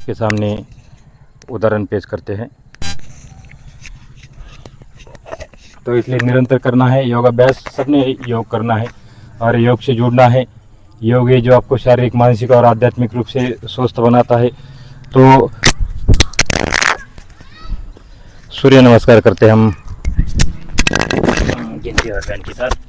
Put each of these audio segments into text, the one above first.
आपके सामने उदाहरण पेश करते हैं। तो इसलिए निरंतर करना है योगाभ्यास, सबने योग करना है और योग से जुड़ना है। योग है जो आपको शारीरिक, मानसिक और आध्यात्मिक रूप से स्वस्थ बनाता है। तो सूर्य नमस्कार करते हैं हम गिनती और ध्यान के साथ।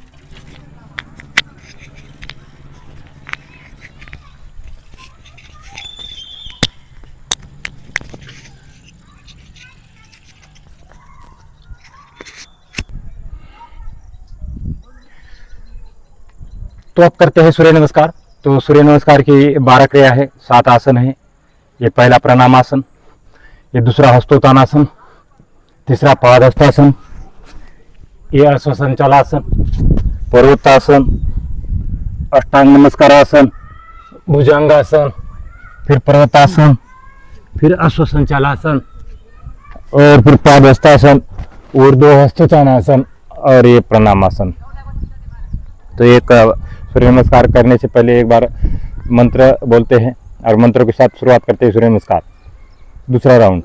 तो अब करते हैं सूर्य नमस्कार। तो सूर्य नमस्कार की 12 क्रिया है, 7 आसन है। ये पहला प्रणामासन, ये दूसरा हस्तोत्थानासन, तीसरा पादहस्तासन, ये अश्वसंचालासन, पर्वतासन, अष्टांग नमस्कारासन, भुजंगासन, फिर पर्वतासन, फिर अश्वसंचालासन और फिर पादहस्तासन, ऊर्ध्व हस्तोत्थानासन और ये प्रणामासन। तो एक सूर्य नमस्कार करने से पहले एक बार मंत्र बोलते हैं और मंत्र के साथ शुरुआत करते हैं सूर्य नमस्कार। दूसरा राउंड,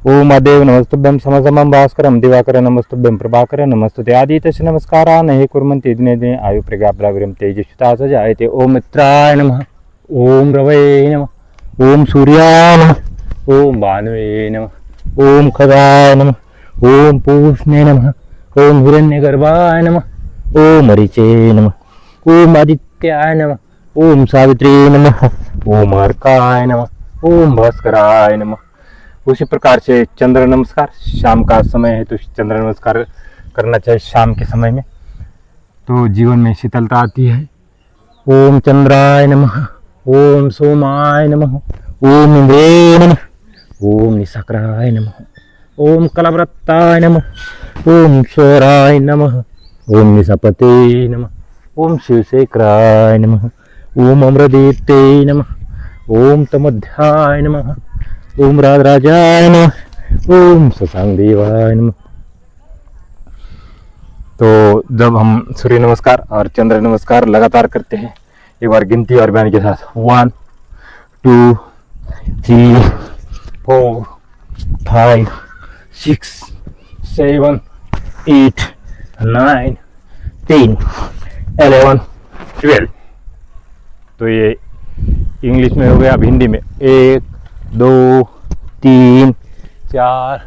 ओम अदेव नमस्तुभ्यं समसमं भास्करं दिवाकर नमस्तुभ्यं प्रभाकर नमस्तुते आदित्यस्य नमस्कारा नहि कुर्वन्ति दिने दिने आयु प्रज्ञाप्राविरं तेजस्विता सजायते। ओम मित्राय नमः, ओम रवये नमः, ओम सूर्याय नमः, ओम भानुवे नमः, ओम खगाय नमः, ओम पूष्णे नमः, ओम हिरण्यगर्भाय नमः, ओम मरीचे नमः, ओम आदित्याय नमः, ओम सावित्री नमः, ओम अर्काय नमः, ओम भास्कराय नमः। उसी प्रकार से चंद्र नमस्कार, शाम का समय है तो चंद्र नमस्कार करना चाहिए शाम के समय में, तो जीवन में शीतलता आती है। ओम चंद्राय नमः, ओम सोमाय नमः, ओम इंद्रे नमः, ओम निशाकराय नमः, ओम कलवृत्ताय नमः, ओम स्वराय नमः, ओम निशापते नमः, ओम शिवशेखराय नमः, ओम अमृदीप्ते नमः, ओम तमध्याय नमः, ओम राजराजाय नमः, ओम शशांक देवाय नमः। तो जब हम सूर्य नमस्कार और चंद्र नमस्कार लगातार करते हैं, एक बार गिनती और बयान के साथ 1 2 3 4 5 6 7 8 9 10 11 12। तो ये इंग्लिश में हो गया। अब हिंदी में 1 2 3 4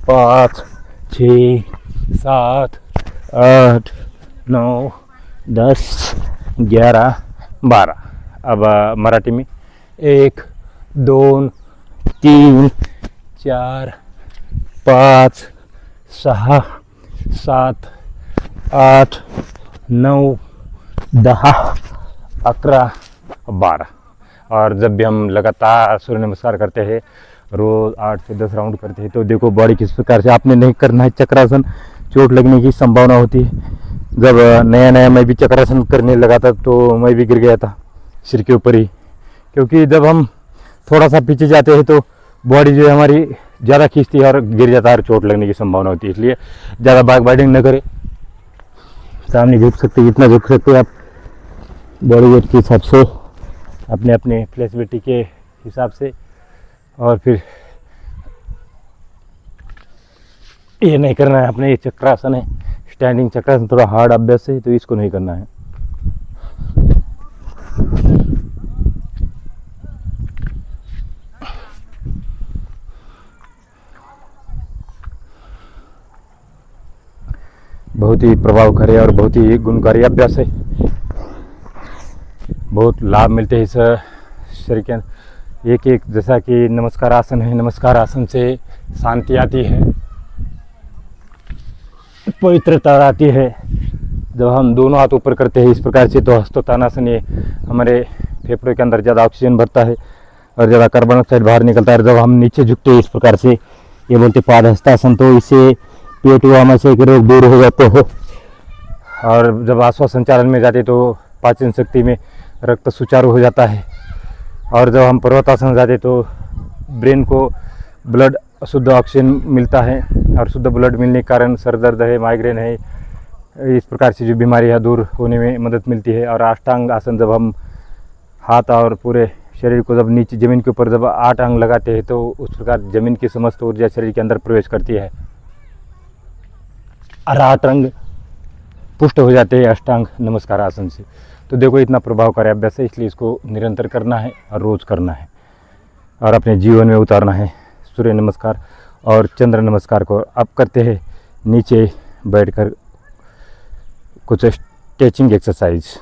5 6 7 8 9 10 11 12। अब मराठी में 1 2 3 4 5 6 7 8 9 10 11 12। और जब भी हम लगातार सूर्य नमस्कार करते हैं, रोज 8 से 10 राउंड करते हैं, तो देखो बॉडी किस प्रकार से, आपने नहीं करना है चक्रासन, चोट लगने की संभावना होती है। जब नया नया मैं भी चक्रासन करने लगा था तो मैं भी गिर गया था सिर के ऊपर ही, क्योंकि जब हम थोड़ा सा पीछे जाते हैं तो बॉडी जो है हमारी ज़्यादा खींचती है और गिर जाता है और चोट लगने की संभावना होती है। इसलिए ज़्यादा बैक बाइडिंग न करें, सामने झुक सकते, जितना झुक सकते आप बॉडी वेट के हिसाब से, अपने अपने फ्लेक्सिबिलिटी के हिसाब से। और फिर ये नहीं करना है अपने, ये चक्रासन है, स्टैंडिंग चक्रासन थोड़ा हार्ड अभ्यास है, तो इसको नहीं करना है। बहुत ही प्रभावकारी और बहुत ही गुणकारी अभ्यास है। बहुत लाभ मिलते हैं इस शरीर के एक एक, जैसा कि नमस्कार आसन है, नमस्कार आसन से शांति आती है, पवित्रता आती है। जब हम दोनों हाथ ऊपर करते हैं इस प्रकार से, तो हस्तोत्थानासन ये हमारे फेफड़ों के अंदर ज़्यादा ऑक्सीजन भरता है और ज़्यादा कार्बन डाइऑक्साइड बाहर निकलता है। जब हम नीचे झुकते हैं इस प्रकार से, ये बोलते पादहस्तासन, तो इससे पेट व आमाशय के रोग दूर हो जाते हैं। और जब आश्वास संचालन में जाते तो पाचन शक्ति में रक्त सुचारू हो जाता है। और जब हम पर्वतासन जाते तो ब्रेन को ब्लड, शुद्ध ऑक्सीजन मिलता है और शुद्ध ब्लड मिलने के कारण सर दर्द है, माइग्रेन है, इस प्रकार से जो बीमारियां दूर होने में मदद मिलती है। और अष्टांग आसन, जब हम हाथ और पूरे शरीर को जब नीचे ज़मीन के ऊपर जब 8 अंग लगाते हैं तो उस प्रकार ज़मीन की समस्त ऊर्जा शरीर के अंदर प्रवेश करती है और 8 अंग पुष्ट हो जाते हैं अष्टांग नमस्कार आसन से। तो देखो इतना प्रभावकारी अभ्यास है, इसलिए इसको निरंतर करना है और रोज़ करना है और अपने जीवन में उतारना है। सूर्य नमस्कार और चंद्र नमस्कार को अब करते हैं नीचे बैठकर कुछ स्ट्रेचिंग एक्सरसाइज।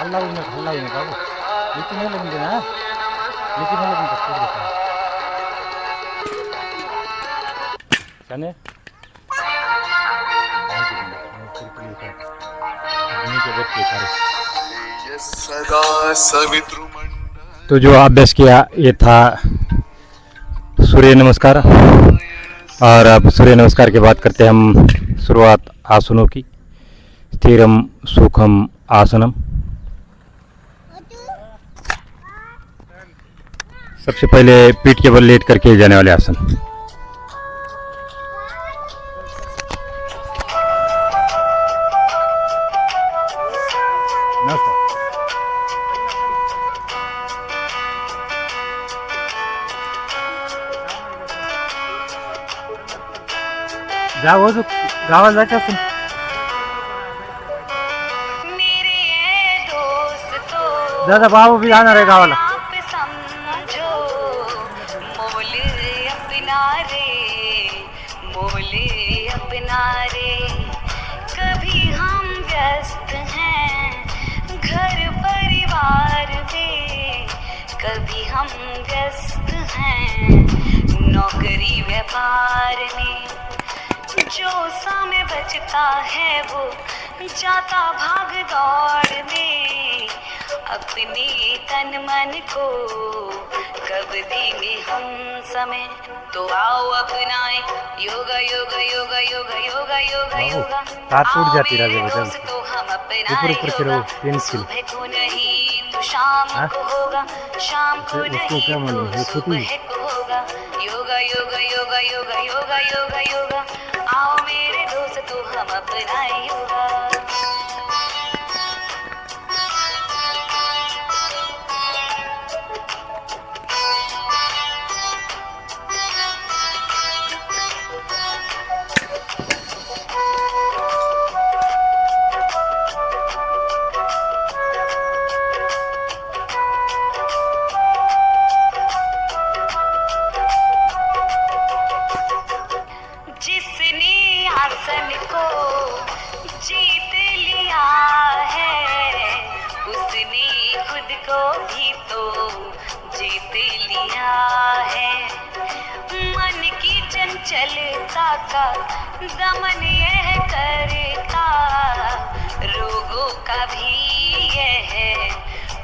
हल्ला ही बाबू नीचे नहीं लगने देना, नीचे नहीं लगने देना। जाने तो जो अभ्यास किया ये था सूर्य नमस्कार। और अब सूर्य नमस्कार के बाद करते हैं हम शुरुआत आसनों की। स्थिरम सुखम आसनम। सबसे पहले पीठ के बल लेट करके जाने वाले आसन। जाऊ जो गावाला जायचं असेल दादा बाबू भी जाणार आहे गावाला. कभी हम व्यस्त हैं घर परिवार में, कभी हम व्यस्त हैं नौकरी व्यापार में। जो समय बचता है वो जाता भाग दौड़ में, अपने तन मन को कब देंगे हम समय। तो आओ अपनाएं योगा योगा योगा योगा योगा योगा योगा। हाथ टूट जाती आओ राजा मेरे बदल दोस्त तो हम ऊपर अपनाएं ऊपर से योगा। रहो, पेंस की। सुबह को नहीं तो शाम हाँ? को होगा, शाम को उसको नहीं क्या मालूम, तो वो खुद ही- सुबह को होगा। योगा योगा योगा योगा योगा योगा योगा। आओ मेरे दोस्त तो हम अपनाएं योगा। जिसने आसन को जीत लिया है, उसने खुद को भी तो जीत लिया है। मन की चंचलता का दमन यह करता, रोगों का भी यह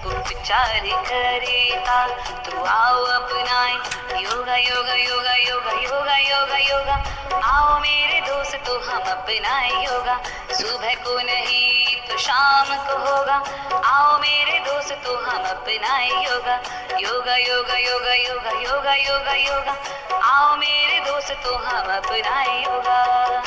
उपचार करेगा। तो आओ अपनाएं योगा योगा योगा योगा योगा योगा योगा। आओ मेरे दोस्त तो हम अपनाएं योगा। सुबह को नहीं तो शाम को होगा। आओ मेरे दोस्त तो हम अपनाएं योगा। योगा योगा योगा योगा योगा योगा योगा। आओ मेरे दोस्त तो हम अपनाएं योगा।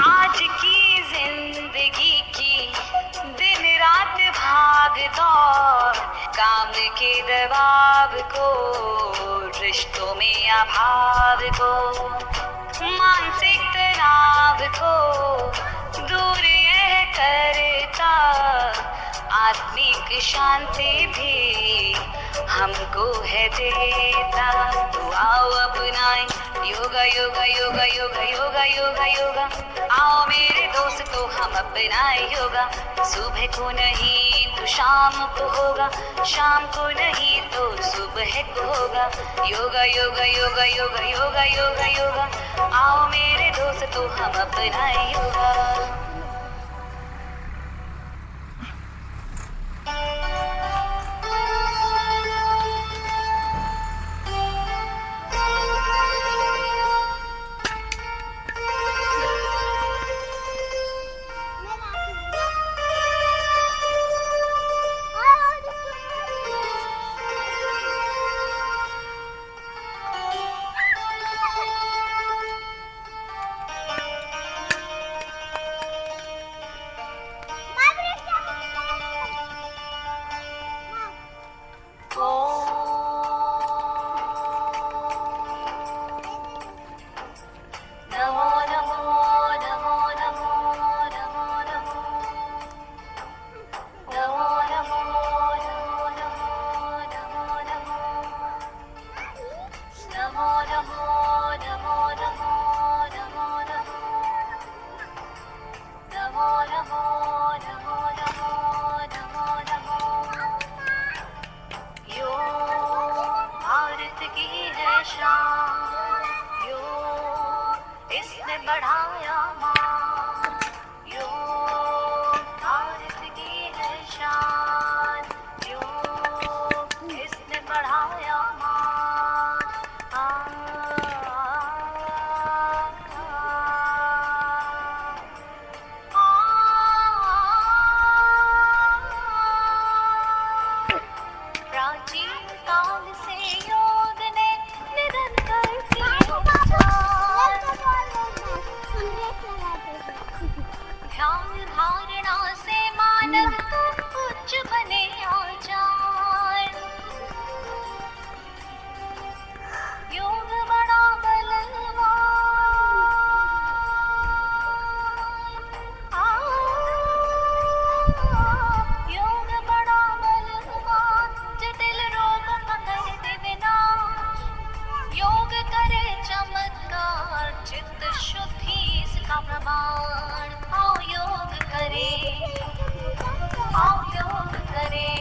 आज की जिंदगी की दिन रात भाग दौड़, काम के दबाव को, रिश्तों में अभाव को, मानसिक तनाव को दूर यह करता, आत्मिक शांति भी हमको है देता। तो आओ अपनाएं योगा योगा योगा योगा योगा योगा योगा। आओ मेरे दोस्त तो हम अपनाएं योगा। सुबह को नहीं तो शाम को होगा, शाम को नहीं तो सुबह को होगा। योगा योगा योगा योगा योगा योगा योगा। आओ मेरे दोस्त तो हम अपनाएं योगा। ध्यान धारणा से मानव उच्च बने आचार योग बड़ा बलवान योग बड़ा बलवान जटिल रोग पकड़ दे विनाश योग करे चमत्कार चित्त शुद्धि इसका प्रमाण आओ योग करे आओ योग करे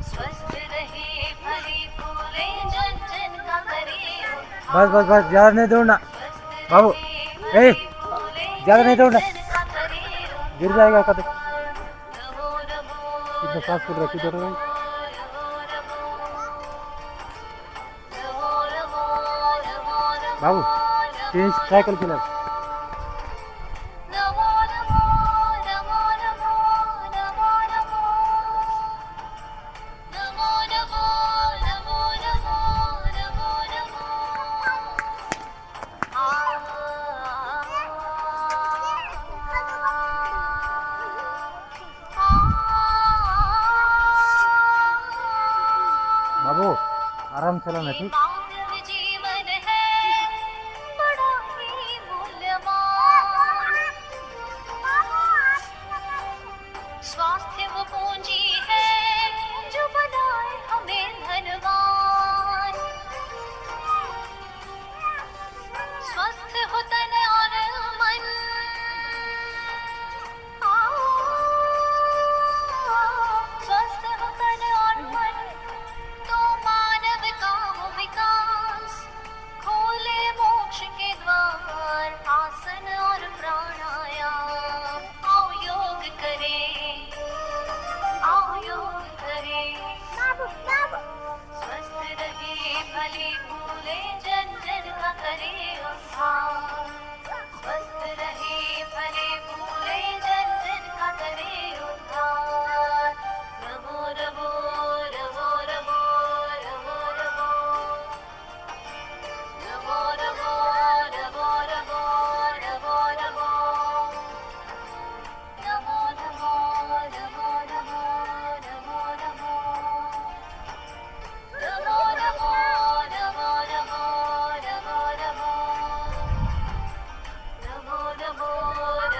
स्वस्थ रहे भले भूले जन जन का करे बस बस बस, ज़्यादा नहीं दौड़ना बाबू। ए, ज़्यादा नहीं दौड़ना, गिर जाएगा कभी। कितना सांस फूल रहा, किधर है? बाबू 3 साइकिल चला। बाबू आराम से चलाना, ठीक? मानव जीवन है बड़ा ही मूल्यवान स्वास्थ्य वो पूंजी है जो बनाए हमें धनवान स्वस्थ हो तन और मन स्वस्थ हो तन और मन तो मानव का हो विकास खोले मोक्ष के द्वार आसन और प्राणायाम आओ योग करे आओ योग करे स्वस्थ रहे भले भूले जन जन का करे उद्धार स्वस्थ रहे भले भूले जन जन का करे उद्धार नमो नमो नमो नमो नमो नमो नमो नमो नमो नमो नमो नमो नमो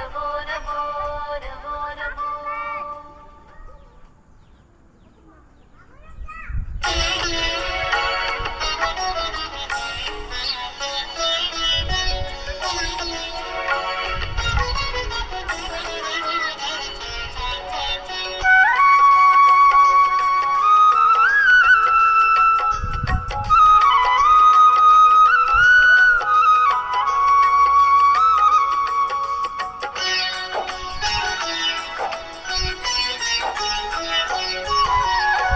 नमो नमो नमो नमो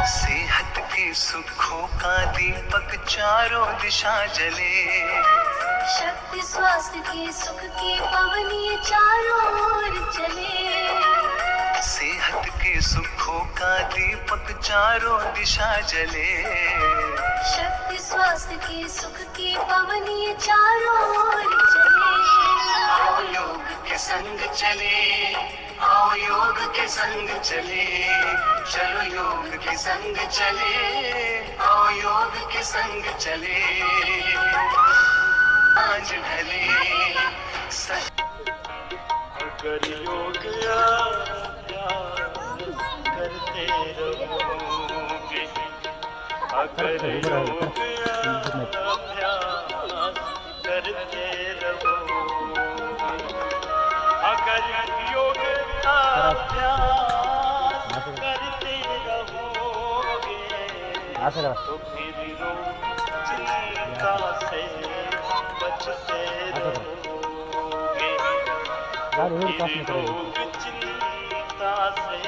सेहत के सुखों का दीपक चारों दिशा जले शक्ति स्वास्थ्य के सुख की पवनी चारों ओर चले सेहत के सुखों का दीपक चारों दिशा जले शक्ति स्वास्थ्य के सुख की पवनी चारों ओर चले आओ योग के संग चले आओ योग के संग चले चलो योग के संग चले आओ योग के संग चले आज ढले अगर योग करते रहोगे अगर योग करते रहोगे अगर योग अभ्यास करते रहोगे तो फिर रोग चिंता से बचते रहोगे फिर रोग चिंता से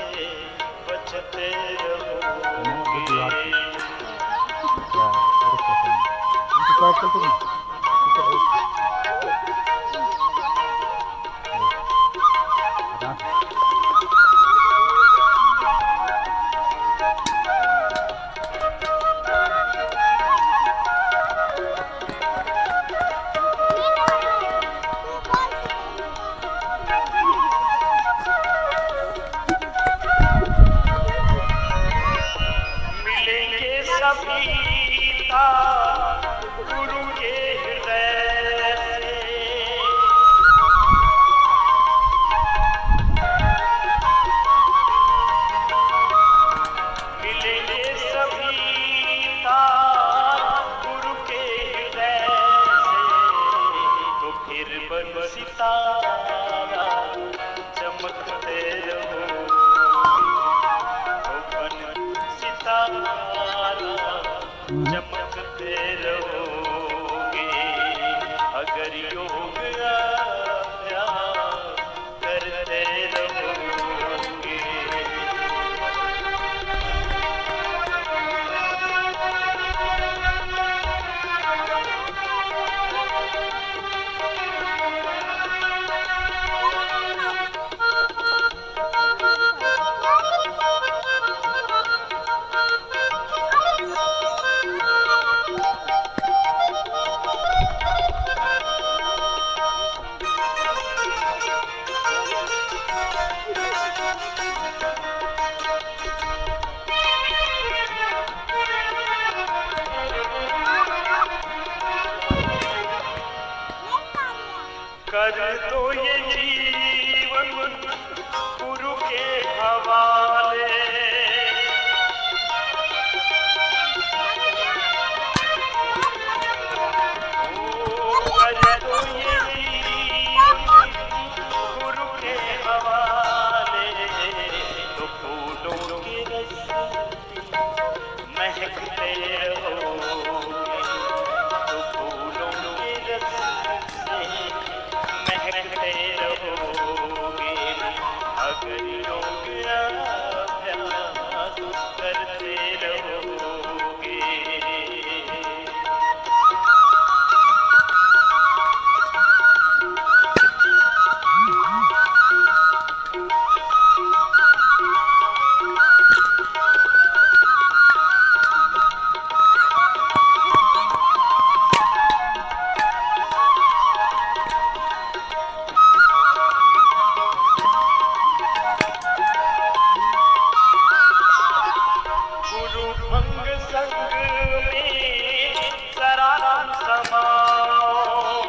बचते रहोगे सीता गुरु के हृदय से मिलेंगे सभी तार गुरु के हृदय से, तो फिर बन सितारा चमकते रहो, तो बन सितारा चमकते रहोगे, अगर योग अभ्यास करते रहोगे। कर दो ये जीवन गुरु के हवाले, कर दो ये जीवन गुरु के हवाले, तो फूलों की रस्सी महकते रहोगे, तो फूलों की रस्सी महकते रहोगे, अगर योग अभ्यास करते रहोगे। गुरु भंग संग में शरारत समाओ,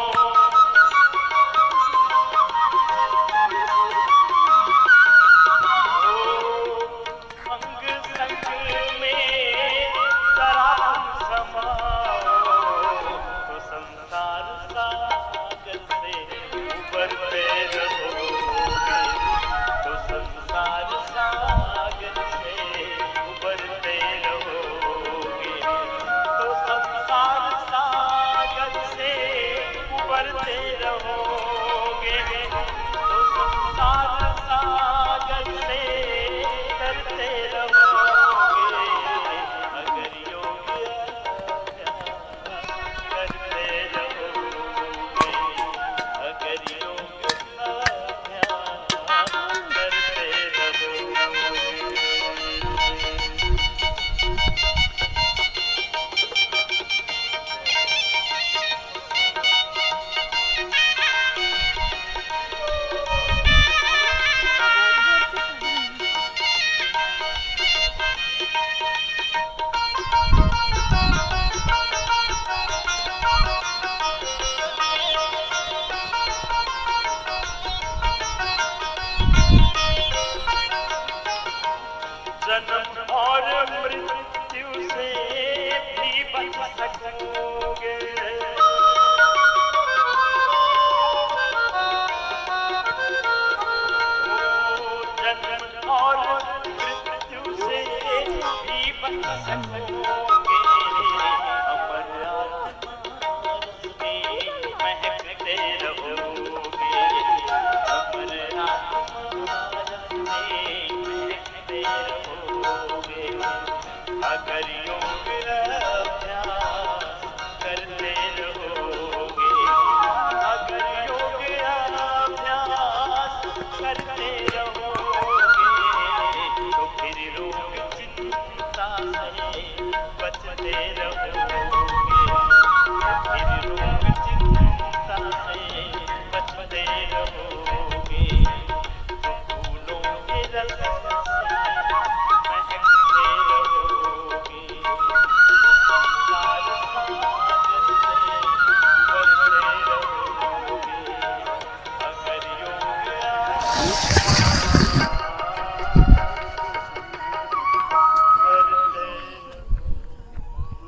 भंग संग में शरारत समाओ, तो संसार सागर से उबरते रहोगे, तो संसार सागर से उबरते रहोगे, तो संसार सागर से उबरते रहोगे, तो संसार सागर से तरते रहोगे, अगर योग अभ्यास करते रहोगे, अगर योग अभ्यास करते रहोगे। जन्म और मृत्यु से भी बच सकोगे, जन्म और मृत्यु से भी बच सकोगे, अमर आत्मा में महकते रहोगे, अमर आत्मा में महकते रहोगे, अगर योग अभ्यास करते रहोगे, अगर योग अभ्यास करते रहोगे, तो फिर रोग चिंता से बचते रहोगे, फिर रोग चिंता से बचते रहोगे, तो फूलों के रस से महकते रहोगे।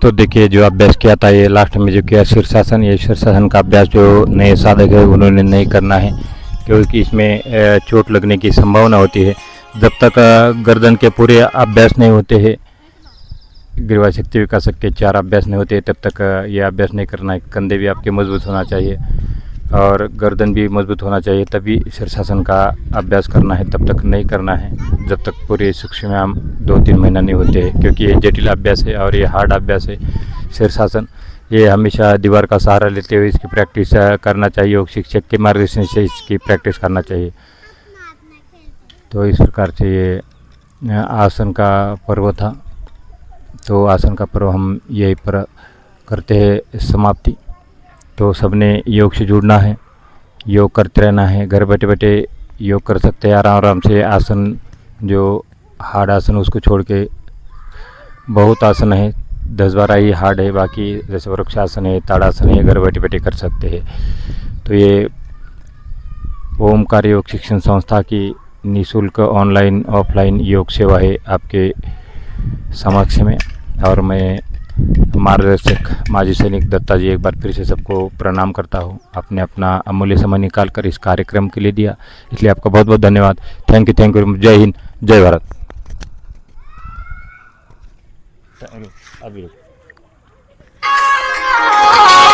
तो देखिए जो अभ्यास किया था ये लास्ट में जो किया शीर्षासन, ये शीर्षासन का अभ्यास जो नए साधक है उन्होंने नहीं करना है, क्योंकि इसमें चोट लगने की संभावना होती है। जब तक गर्दन के पूरे अभ्यास नहीं होते हैं, गिरवा शक्ति विकासक के 4 अभ्यास नहीं होते, तब तक ये अभ्यास नहीं करना है। कंधे भी आपके मजबूत होना चाहिए और गर्दन भी मजबूत होना चाहिए, तभी शीर्षासन का अभ्यास करना है, तब तक नहीं करना है जब तक पूरे सूक्ष्म व्यायाम 2-3 महीना नहीं होते हैं, क्योंकि ये जटिल अभ्यास है और ये हार्ड अभ्यास है। शीर्षासन ये हमेशा दीवार का सहारा लेते हुए इसकी प्रैक्टिस करना चाहिए, योग शिक्षक के मार्गदर्शन से इसकी प्रैक्टिस करना चाहिए। तो इस प्रकार से ये आसन का पर्व था। तो आसन का पर्व हम यहीं पर करते हैं समाप्ति। तो सबने योग से जुड़ना है, योग करते रहना है, घर बैठे बैठे योग कर सकते हैं आराम आराम से। आसन जो हार्ड आसन उसको छोड़ के बहुत आसन है, 10-12 ही हार्ड है, बाकी जैसे वृक्षासन है, ताड़ासन है, घर बैठे बैठे कर सकते हैं। तो ये ओमकार योग शिक्षण संस्था की निःशुल्क ऑनलाइन ऑफलाइन योग सेवा है आपके समक्ष में। और मैं मार्गदर्शक माजी सैनिक दत्ता जी एक बार फिर से सबको प्रणाम करता हूँ। आपने अपना अमूल्य समय निकाल कर इस कार्यक्रम के लिए दिया, इसलिए आपका बहुत बहुत धन्यवाद। Thank you. जय हिंद, जय भारत। Oh